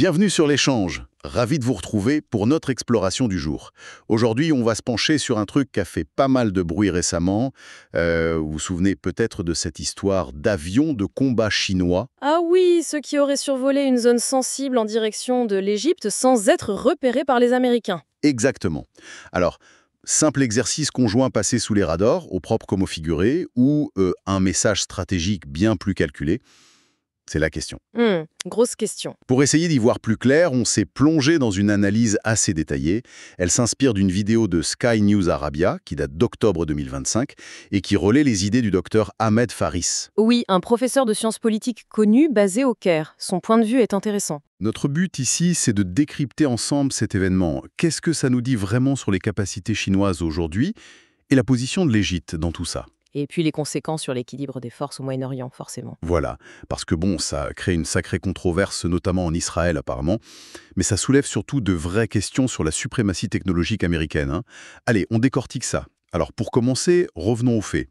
Bienvenue sur l'échange. Ravi de vous retrouver pour notre exploration du jour. Aujourd'hui, on va se pencher sur un truc qui a fait pas mal de bruit récemment. Vous vous souvenez peut-être de cette histoire d'avion de combat chinois? Ah oui, ceux qui auraient survolé une zone sensible en direction de l'Égypte sans être repérés par les Américains. Exactement. Alors, simple exercice conjoint passé sous les radars, au propre comme au figuré, ou un message stratégique bien plus calculé? C'est la question. Grosse question. Pour essayer d'y voir plus clair, on s'est plongé dans une analyse assez détaillée. Elle s'inspire d'une vidéo de Sky News Arabia, qui date d'octobre 2025, et qui relaie les idées du docteur Ahmed Faris. Oui, un professeur de sciences politiques connu basé au Caire. Son point de vue est intéressant. Notre but ici, c'est de décrypter ensemble cet événement. Qu'est-ce que ça nous dit vraiment sur les capacités chinoises aujourd'hui et la position de l'Égypte dans tout ça? Et puis les conséquences sur l'équilibre des forces au Moyen-Orient, forcément. Voilà, parce que bon, ça crée une sacrée controverse, notamment en Israël apparemment, mais ça soulève surtout de vraies questions sur la suprématie technologique américaine, hein. Allez, on décortique ça. Alors pour commencer, revenons aux faits.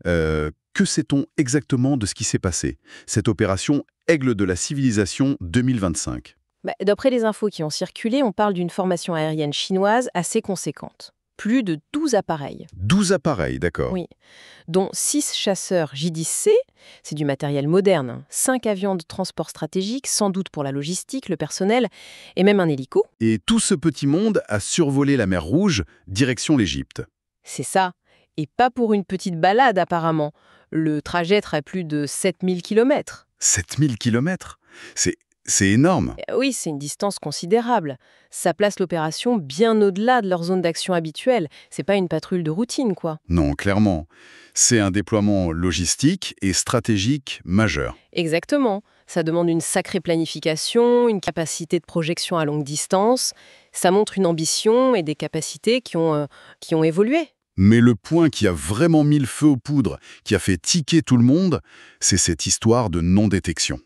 Que sait-on exactement de ce qui s'est passé? Cette opération Aigle de la civilisation 2025. D'après les infos qui ont circulé, on parle d'une formation aérienne chinoise assez conséquente. Plus de 12 appareils. 12 appareils, d'accord. Oui, dont 6 chasseurs J-10C, c'est du matériel moderne, 5 avions de transport stratégique, sans doute pour la logistique, le personnel, et même un hélico. Et tout ce petit monde a survolé la mer Rouge, direction l'Égypte. C'est ça, et pas pour une petite balade apparemment. Le trajet ferait plus de 7000 km. 7000 kilomètres? C'est énorme. Oui, c'est une distance considérable. Ça place l'opération bien au-delà de leur zone d'action habituelle. C'est pas une patrouille de routine, quoi. Non, clairement. C'est un déploiement logistique et stratégique majeur. Exactement. Ça demande une sacrée planification, une capacité de projection à longue distance. Ça montre une ambition et des capacités qui ont évolué. Mais le point qui a vraiment mis le feu aux poudres, qui a fait tiquer tout le monde, c'est cette histoire de non-détection.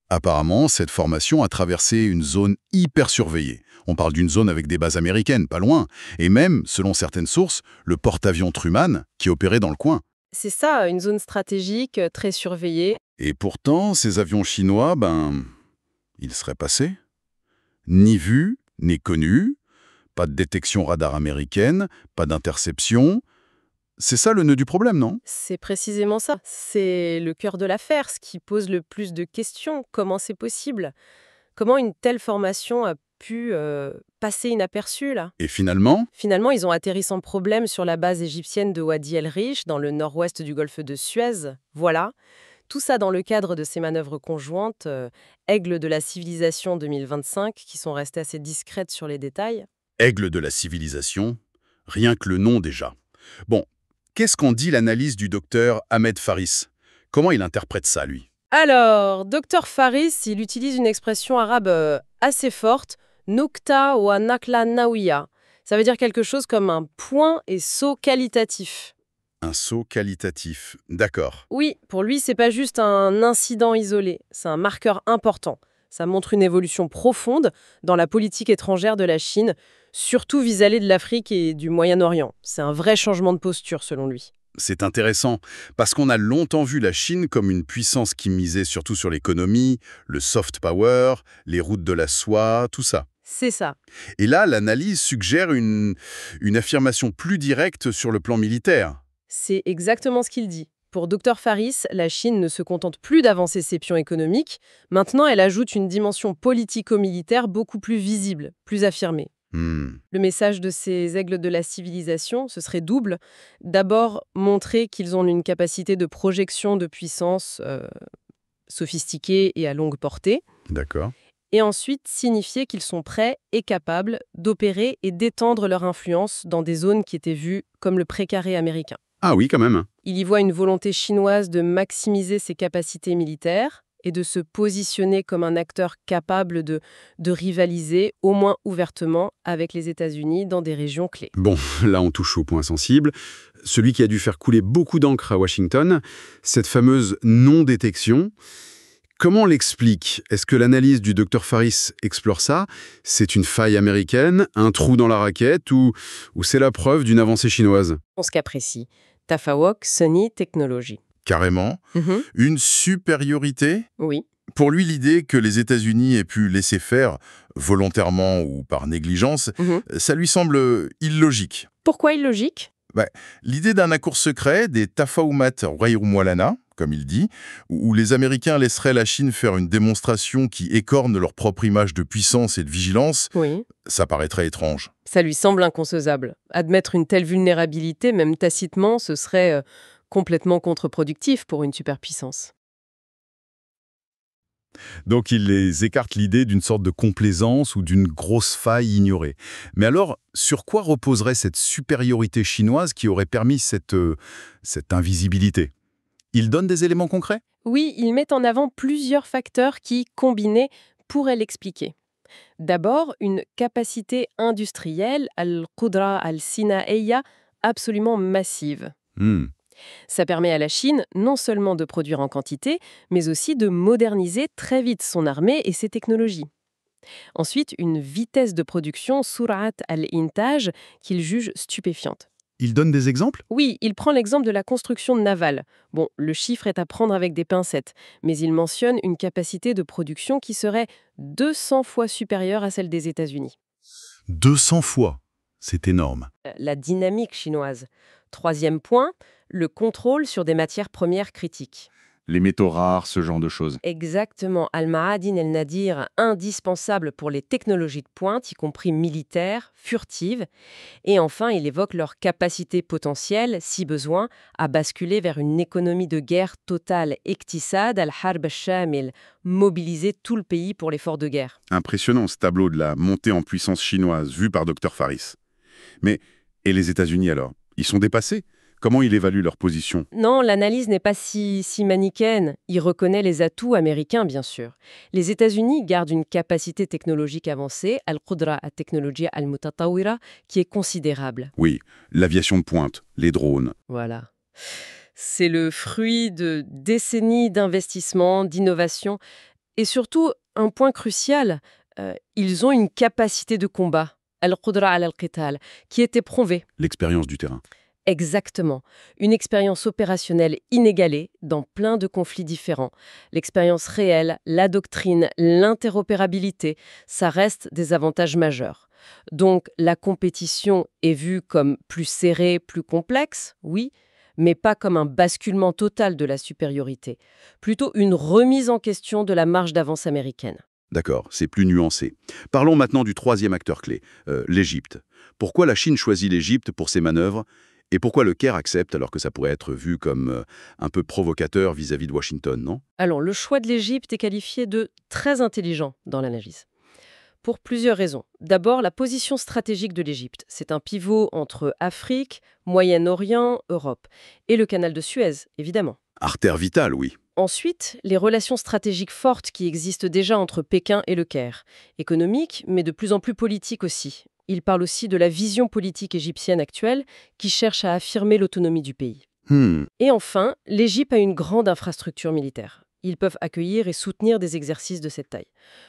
Apparemment, cette formation a traversé une zone hyper surveillée. On parle d'une zone avec des bases américaines, pas loin. Et même, selon certaines sources, le porte-avions Truman, qui opérait dans le coin. C'est ça, une zone stratégique très surveillée. Et pourtant, ces avions chinois, ils seraient passés. Ni vus, ni connus. Pas de détection radar américaine, pas d'interception. C'est ça le nœud du problème, non? C'est précisément ça. C'est le cœur de l'affaire, ce qui pose le plus de questions. Comment c'est possible? Comment une telle formation a pu passer inaperçue, là? Et finalement, Finalement, ils ont atterri sans problème sur la base égyptienne de Wadi el-Rich, dans le nord-ouest du golfe de Suez. Voilà. Tout ça dans le cadre de ces manœuvres conjointes, Aigle de la civilisation 2025, qui sont restées assez discrètes sur les détails. aigle de la civilisation, rien que le nom déjà. Bon, qu'est-ce qu'en dit l'analyse du docteur Ahmed Faris? Comment il interprète ça, lui? Alors, Dr Faris, il utilise une expression arabe assez forte, nukta wa nakla nawiya. Ça veut dire quelque chose comme un point et saut qualitatif. Un saut qualitatif, d'accord. Oui, pour lui, c'est pas juste un incident isolé, c'est un marqueur important. Ça montre une évolution profonde dans la politique étrangère de la Chine, surtout vis-à-vis de l'Afrique et du Moyen-Orient. C'est un vrai changement de posture, selon lui. C'est intéressant, parce qu'on a longtemps vu la Chine comme une puissance qui misait surtout sur l'économie, le soft power, les routes de la soie, tout ça. C'est ça. Et là, l'analyse suggère une affirmation plus directe sur le plan militaire. C'est exactement ce qu'il dit. Pour Dr Faris, la Chine ne se contente plus d'avancer ses pions économiques. Maintenant, elle ajoute une dimension politico-militaire beaucoup plus visible, plus affirmée. Le message de ces aigles de la civilisation, ce serait double. D'abord, montrer qu'ils ont une capacité de projection de puissance sophistiquée et à longue portée. D'accord. Et ensuite, signifier qu'ils sont prêts et capables d'opérer et d'étendre leur influence dans des zones qui étaient vues comme le précaré américain. Ah oui, quand même. Il y voit une volonté chinoise de maximiser ses capacités militaires et de se positionner comme un acteur capable de rivaliser, au moins ouvertement, avec les États-Unis dans des régions clés. Bon, là on touche au point sensible. Celui qui a dû faire couler beaucoup d'encre à Washington, cette fameuse non-détection. Comment on l'explique? Est-ce que l'analyse du Dr Faris explore ça? C'est une faille américaine, un trou dans la raquette ou c'est la preuve d'une avancée chinoise? En ce cas précis, Tafawok Sony Technology. Carrément. Une supériorité? Oui. Pour lui, l'idée que les États-Unis aient pu laisser faire, volontairement ou par négligence, ça lui semble illogique. Pourquoi illogique? L'idée d'un accord secret, des Tafaumat Wayrumwalana, comme il dit, où les Américains laisseraient la Chine faire une démonstration qui écorne leur propre image de puissance et de vigilance, Oui. ça paraîtrait étrange. Ça lui semble inconcevable. Admettre une telle vulnérabilité, même tacitement, ce serait complètement contre-productif pour une superpuissance. Donc il les écarte l'idée d'une sorte de complaisance ou d'une grosse faille ignorée. Mais alors, sur quoi reposerait cette supériorité chinoise qui aurait permis cette invisibilité? Il donne des éléments concrets? Oui, il met en avant plusieurs facteurs qui, combinés, pourraient l'expliquer. D'abord, une capacité industrielle, al-Qudra al-Sinaiya, absolument massive. Hmm. Ça permet à la Chine non seulement de produire en quantité, mais aussi de moderniser très vite son armée et ses technologies. Ensuite, une vitesse de production, Surat al-Intaj, qu'il juge stupéfiante. Il donne des exemples? Oui, il prend l'exemple de la construction navale. Bon, le chiffre est à prendre avec des pincettes, mais il mentionne une capacité de production qui serait 200 fois supérieure à celle des États-Unis. 200 fois. C'est énorme. La dynamique chinoise. Troisième point, le contrôle sur des matières premières critiques. Les métaux rares, ce genre de choses. Exactement, Al-Ma'adin el-Nadir, indispensable pour les technologies de pointe, y compris militaires, furtives. Et enfin, il évoque leur capacité potentielle, si besoin, à basculer vers une économie de guerre totale, Iqtisad al-Harb al-Shamil, mobiliser tout le pays pour l'effort de guerre. Impressionnant ce tableau de la montée en puissance chinoise vu par Dr Faris. Mais, et les États-Unis alors? Ils sont dépassés? Comment il évalue leur position? Non, l'analyse n'est pas si manichéenne. Il reconnaît les atouts américains, bien sûr. Les États-Unis gardent une capacité technologique avancée, al-Qudra at-Technologia al-Mutatawira, qui est considérable. Oui, l'aviation de pointe, les drones. Voilà. C'est le fruit de décennies d'investissement, d'innovation. Et surtout, un point crucial, ils ont une capacité de combat, al-Qudra al-Qital, qui est éprouvée. L'expérience du terrain. Exactement. Une expérience opérationnelle inégalée dans plein de conflits différents. L'expérience réelle, la doctrine, l'interopérabilité, ça reste des avantages majeurs. Donc la compétition est vue comme plus serrée, plus complexe, oui, mais pas comme un basculement total de la supériorité. Plutôt une remise en question de la marge d'avance américaine. D'accord, c'est plus nuancé. Parlons maintenant du troisième acteur clé, l'Égypte. Pourquoi la Chine choisit l'Égypte pour ses manœuvres? Et pourquoi le Caire accepte alors que ça pourrait être vu comme un peu provocateur vis-à-vis de Washington, non? Alors, le choix de l'Égypte est qualifié de très intelligent dans l'analyse. Pour plusieurs raisons. D'abord, la position stratégique de l'Égypte. C'est un pivot entre Afrique, Moyen-Orient, Europe. Et le canal de Suez, évidemment. Artère vitale, oui. Ensuite, les relations stratégiques fortes qui existent déjà entre Pékin et le Caire. Économiques, mais de plus en plus politiques aussi. Il parle aussi de la vision politique égyptienne actuelle qui cherche à affirmer l'autonomie du pays. Et enfin, l'Égypte a une grande infrastructure militaire. Ils peuvent accueillir et soutenir des exercices de cette taille.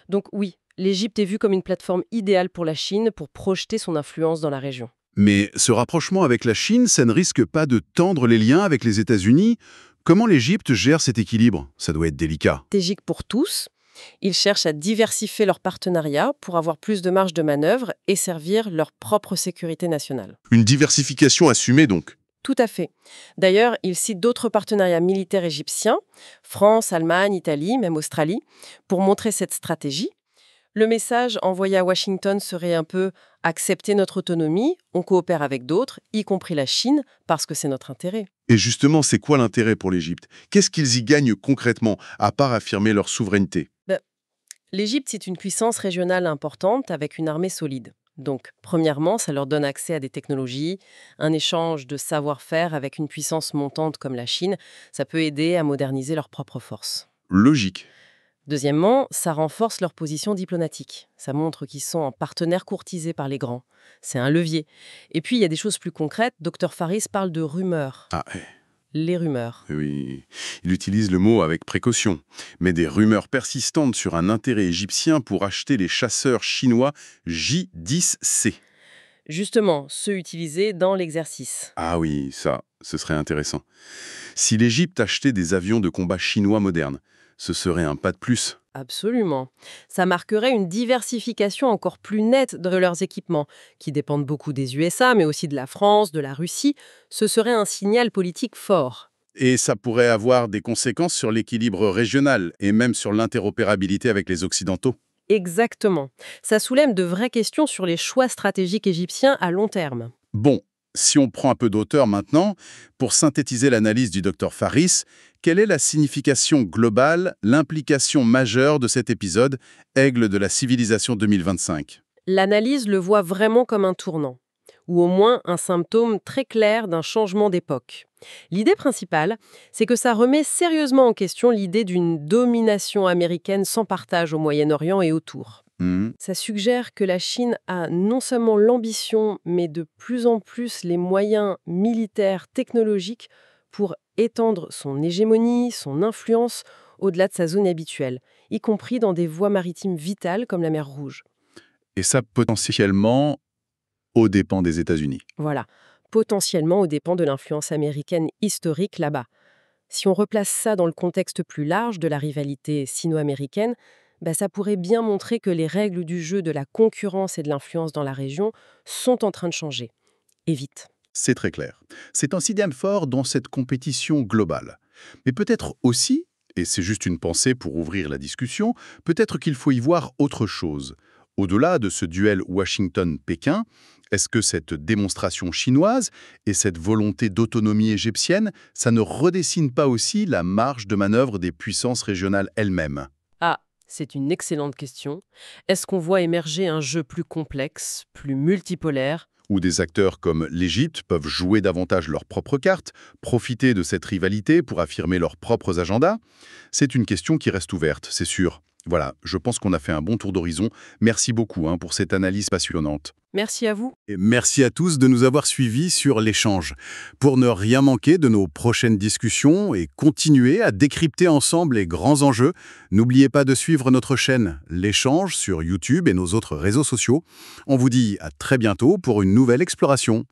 Donc oui, l'Égypte est vue comme une plateforme idéale pour la Chine pour projeter son influence dans la région. Mais ce rapprochement avec la Chine, ça ne risque pas de tendre les liens avec les États-Unis? Comment l'Égypte gère cet équilibre? Ça doit être délicat. Stratégique pour tous. Ils cherchent à diversifier leurs partenariats pour avoir plus de marge de manœuvre et servir leur propre sécurité nationale. Une diversification assumée donc. Tout à fait. D'ailleurs, ils citent d'autres partenariats militaires égyptiens, France, Allemagne, Italie, même Australie, pour montrer cette stratégie. Le message envoyé à Washington serait un peu « accepter notre autonomie, on coopère avec d'autres, y compris la Chine, parce que c'est notre intérêt ». Et justement, c'est quoi l'intérêt pour l'Égypte? Qu'est-ce qu'ils y gagnent concrètement, à part affirmer leur souveraineté? L'Égypte, c'est une puissance régionale importante avec une armée solide. Donc, premièrement, ça leur donne accès à des technologies, un échange de savoir-faire avec une puissance montante comme la Chine. Ça peut aider à moderniser leurs propres forces. Logique. Deuxièmement, ça renforce leur position diplomatique. Ça montre qu'ils sont en partenaire courtisé par les grands. C'est un levier. Et puis, il y a des choses plus concrètes. Dr Faris parle de rumeurs. Ah, Les rumeurs. oui, il utilise le mot avec précaution. Mais des rumeurs persistantes sur un intérêt égyptien pour acheter les chasseurs chinois J-10C. Justement, ceux utilisés dans l'exercice. Ah oui, ça, ce serait intéressant. Si l'Égypte achetait des avions de combat chinois modernes, Ce serait un pas de plus. Absolument. Ça marquerait une diversification encore plus nette de leurs équipements, qui dépendent beaucoup des USA, mais aussi de la France, de la Russie. Ce serait un signal politique fort. Et ça pourrait avoir des conséquences sur l'équilibre régional et même sur l'interopérabilité avec les Occidentaux. Exactement. Ça soulève de vraies questions sur les choix stratégiques égyptiens à long terme. Bon, si on prend un peu d'auteur maintenant, pour synthétiser l'analyse du Dr Faris, quelle est la signification globale, l'implication majeure de cet épisode, Aigle de la civilisation 2025? L'analyse le voit vraiment comme un tournant, ou au moins un symptôme très clair d'un changement d'époque. L'idée principale, c'est que ça remet sérieusement en question l'idée d'une domination américaine sans partage au Moyen-Orient et autour. Hmm. Ça suggère que la Chine a non seulement l'ambition, mais de plus en plus les moyens militaires, technologiques pour étendre son hégémonie, son influence au-delà de sa zone habituelle, y compris dans des voies maritimes vitales comme la mer Rouge. Et ça potentiellement aux dépens des États-Unis. Voilà, potentiellement aux dépens de l'influence américaine historique là-bas. Si on replace ça dans le contexte plus large de la rivalité sino-américaine, ça pourrait bien montrer que les règles du jeu de la concurrence et de l'influence dans la région sont en train de changer. Et vite. C'est très clair. C'est un signal fort dans cette compétition globale. Mais peut-être aussi, et c'est juste une pensée pour ouvrir la discussion, peut-être qu'il faut y voir autre chose. Au-delà de ce duel Washington-Pékin, est-ce que cette démonstration chinoise et cette volonté d'autonomie égyptienne, ça ne redessine pas aussi la marge de manœuvre des puissances régionales elles-mêmes? Ah, c'est une excellente question. Est-ce qu'on voit émerger un jeu plus complexe, plus multipolaire? Où des acteurs comme l'Égypte peuvent jouer davantage leurs propres cartes, profiter de cette rivalité pour affirmer leurs propres agendas? C'est une question qui reste ouverte, c'est sûr. Voilà, je pense qu'on a fait un bon tour d'horizon. Merci beaucoup pour cette analyse passionnante. Merci à vous. Et merci à tous de nous avoir suivis sur l'échange. Pour ne rien manquer de nos prochaines discussions et continuer à décrypter ensemble les grands enjeux, n'oubliez pas de suivre notre chaîne L'échange sur YouTube et nos autres réseaux sociaux. On vous dit à très bientôt pour une nouvelle exploration.